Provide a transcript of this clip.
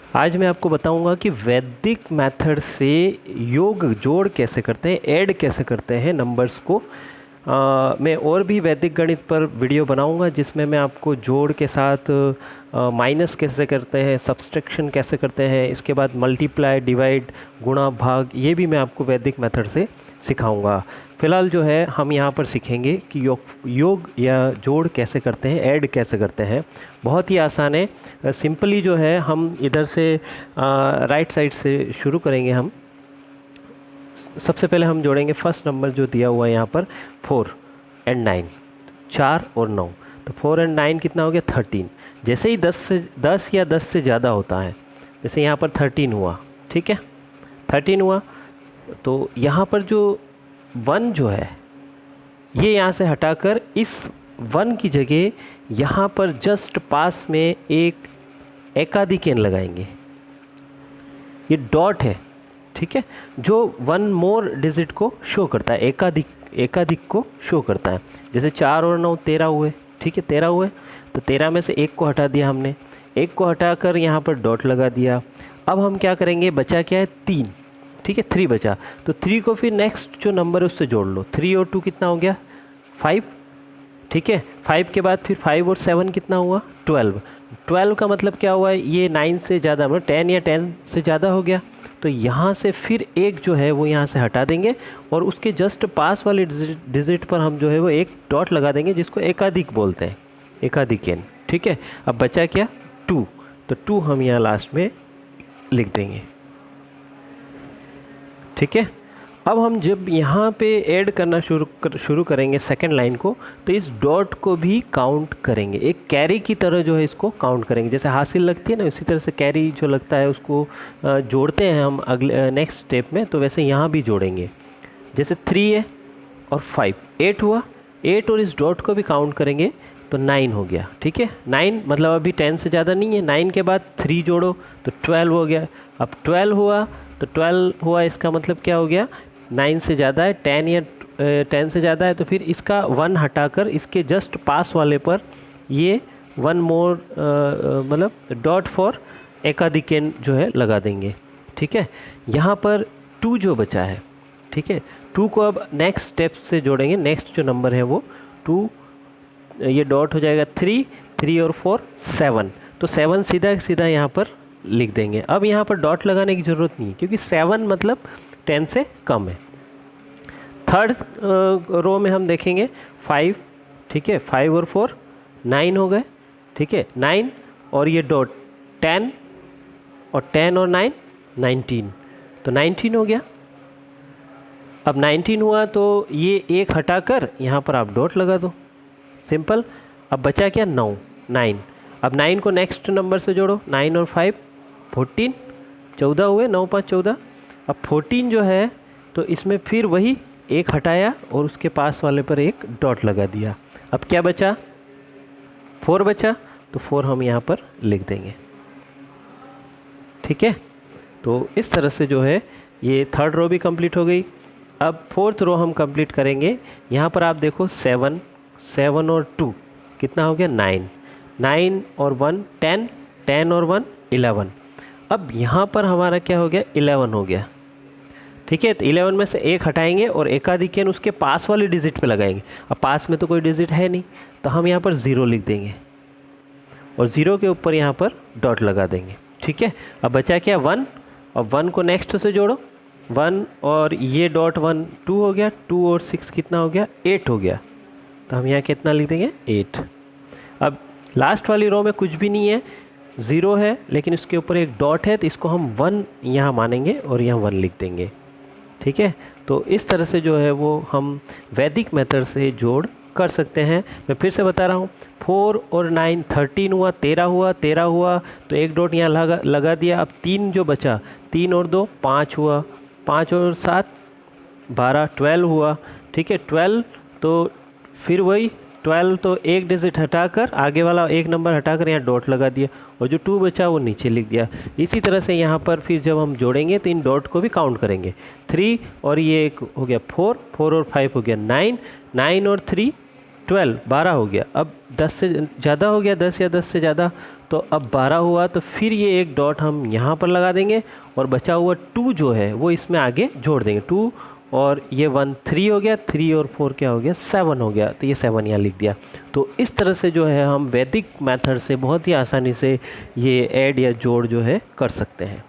आज मैं आपको बताऊंगा कि वैदिक मेथड से योग जोड़ कैसे करते हैं, ऐड कैसे करते हैं नंबर्स को। मैं और भी वैदिक गणित पर वीडियो बनाऊंगा जिसमें मैं आपको जोड़ के साथ माइनस कैसे करते हैं, सब्सट्रैक्शन कैसे करते हैं, इसके बाद मल्टीप्लाई, डिवाइड, गुणा, भाग, ये भी मैं आपको वैदिक मेथड से सिखाऊंगा। फ़िलहाल जो है हम यहाँ पर सीखेंगे कि योग या जोड़ कैसे करते हैं, ऐड कैसे करते हैं। बहुत ही आसान है। सिंपली जो है हम इधर से राइट साइड से शुरू करेंगे। हम सबसे पहले हम जोड़ेंगे फर्स्ट नंबर जो दिया हुआ है यहाँ पर 4 और 9, 4 और 9। तो 4 और 9 कितना हो गया 13। जैसे ही 10 या 10 से ज़्यादा होता है, जैसे यहाँ पर 13 हुआ, ठीक है 13 हुआ, तो यहाँ पर जो 1 जो है ये यहाँ से हटाकर इस 1 की जगह यहाँ पर जस्ट पास में एक एकाधिक n लगाएंगे। ये डॉट है, ठीक है, जो 1 मोर डिजिट को शो करता है, एकाधिक को शो करता है। जैसे 4 और 9 13 हुए, ठीक है 13 हुए, तो 13 में से एक को हटा दिया हमने, एक को हटाकर यहाँ पर डॉट लगा दिया। अब हम क्या करेंगे, बचा क्या है 3, ठीक है 3 बचा, तो 3 को फिर नेक्स्ट जो नंबर है उससे जोड़ लो। 3 और 2 कितना हो गया 5, ठीक है 5 के बाद फिर 5 और 7 कितना हुआ 12। 12 का मतलब क्या हुआ है, ये 9 से ज़्यादा, मतलब 10 या 10 से ज़्यादा हो गया। तो यहाँ से फिर एक जो है वो यहाँ से हटा देंगे और उसके जस्ट पास वाले डिजिट पर हम जो है वो एक डॉट लगा देंगे, जिसको एकाधिक बोलते हैं, एकाधिक n, ठीक है। अब बचा क्या 2, तो 2 हम यहाँ लास्ट में लिख देंगे, ठीक है। अब हम जब यहाँ पे ऐड करना शुरू करेंगे सेकंड लाइन को, तो इस डॉट को भी काउंट करेंगे, एक कैरी की तरह जो है इसको काउंट करेंगे। जैसे हासिल लगती है ना, इसी तरह से कैरी जो लगता है उसको जोड़ते हैं हम अगले नेक्स्ट स्टेप में, तो वैसे यहाँ भी जोड़ेंगे। जैसे 3 है और 5, 8 हुआ, 8 और इस डॉट को भी काउंट करेंगे तो 9 हो गया, ठीक है 9, मतलब अभी 10 से ज़्यादा नहीं है। 9 के बाद 3 जोड़ो तो 12 हो गया। अब 12 हुआ तो 12 हुआ, इसका मतलब क्या हो गया 9 से ज़्यादा है, 10 या 10 से ज़्यादा है, तो फिर इसका 1 हटाकर इसके जस्ट पास वाले पर ये 1 मोर मतलब डॉट फॉर एकाधिक n जो है लगा देंगे, ठीक है। यहाँ पर 2 जो बचा है, ठीक है 2 को अब नेक्स्ट स्टेप से जोड़ेंगे। नेक्स्ट जो नंबर है वो 2, ये डॉट हो जाएगा 3, 3 और 4 7, तो 7 सीधा यहाँ पर लिख देंगे। अब यहाँ पर डॉट लगाने की ज़रूरत नहीं है क्योंकि 7 मतलब 10 से कम है। थर्ड रो में हम देखेंगे 5, ठीक है 5 और 4 9 हो गए, ठीक है 9 और ये डॉट 10 और 10 और 9 19, तो 19 हो गया। अब 19 हुआ तो ये एक हटाकर यहाँ पर आप डॉट लगा दो, सिंपल। अब बचा क्या 9। अब 9 को नेक्स्ट नंबर से जोड़ो, 9 और 5 14, 14 हुए, 9 5 14। अब 14 जो है तो इसमें फिर वही एक हटाया और उसके पास वाले पर एक डॉट लगा दिया। अब क्या बचा 4 बचा, तो 4 हम यहाँ पर लिख देंगे, ठीक है। तो इस तरह से जो है ये थर्ड रो भी कंप्लीट हो गई। अब फोर्थ रो हम कंप्लीट करेंगे। यहाँ पर आप देखो 7, 7 और 2 कितना हो गया 9, 9 और 1 10, 10 और 1 11। अब यहाँ पर हमारा क्या हो गया 11 हो गया, ठीक है। तो 11 में से एक हटाएंगे और एकाधिक n उसके पास वाले डिजिट पे लगाएंगे। अब पास में तो कोई डिजिट है नहीं, तो हम यहाँ पर 0 लिख देंगे और 0 के ऊपर यहाँ पर डॉट लगा देंगे, ठीक है। अब बचा क्या 1, अब 1 को नेक्स्ट से जोड़ो, 1 और ये डॉट 1 2 हो गया, 2 और 6 कितना हो गया 8 हो गया, तो हम यहाँ कितना लिख देंगे 8। अब लास्ट वाली रो में कुछ भी नहीं है, 0 है, लेकिन इसके ऊपर एक डॉट है, तो इसको हम 1 यहाँ मानेंगे और यहाँ 1 लिख देंगे, ठीक है। तो इस तरह से जो है वो हम वैदिक मेथड से जोड़ कर सकते हैं। मैं फिर से बता रहा हूँ, 4 और 9 13 हुआ, 13 हुआ, 13 हुआ, तो एक डॉट यहाँ लगा दिया। अब 3 जो बचा, 3 और 2 5 हुआ, 5 और 7 12, 12 हुआ, ठीक है 12, तो फिर वही 12, तो एक डिजिट हटाकर आगे वाला एक नंबर हटाकर यहाँ डॉट लगा दिया और जो 2 बचा वो नीचे लिख दिया। इसी तरह से यहाँ पर फिर जब हम जोड़ेंगे तो इन डॉट को भी काउंट करेंगे। 3 और ये एक हो गया 4, 4 और 5 हो गया 9, 9 और 3 12, 12 हो गया। अब 10 से ज़्यादा हो गया, 10 या 10 से ज़्यादा, तो अब 12 हुआ, तो फिर ये एक डॉट हम यहाँ पर लगा देंगे और बचा हुआ 2 जो है वो इसमें आगे जोड़ देंगे। 2 और ये 1 3 हो गया, 3 और 4 क्या हो गया, 7 हो गया, तो ये 7 यहाँ लिख दिया। तो इस तरह से जो है हम वैदिक मेथड से बहुत ही आसानी से ये ऐड या जोड़ जो है कर सकते हैं।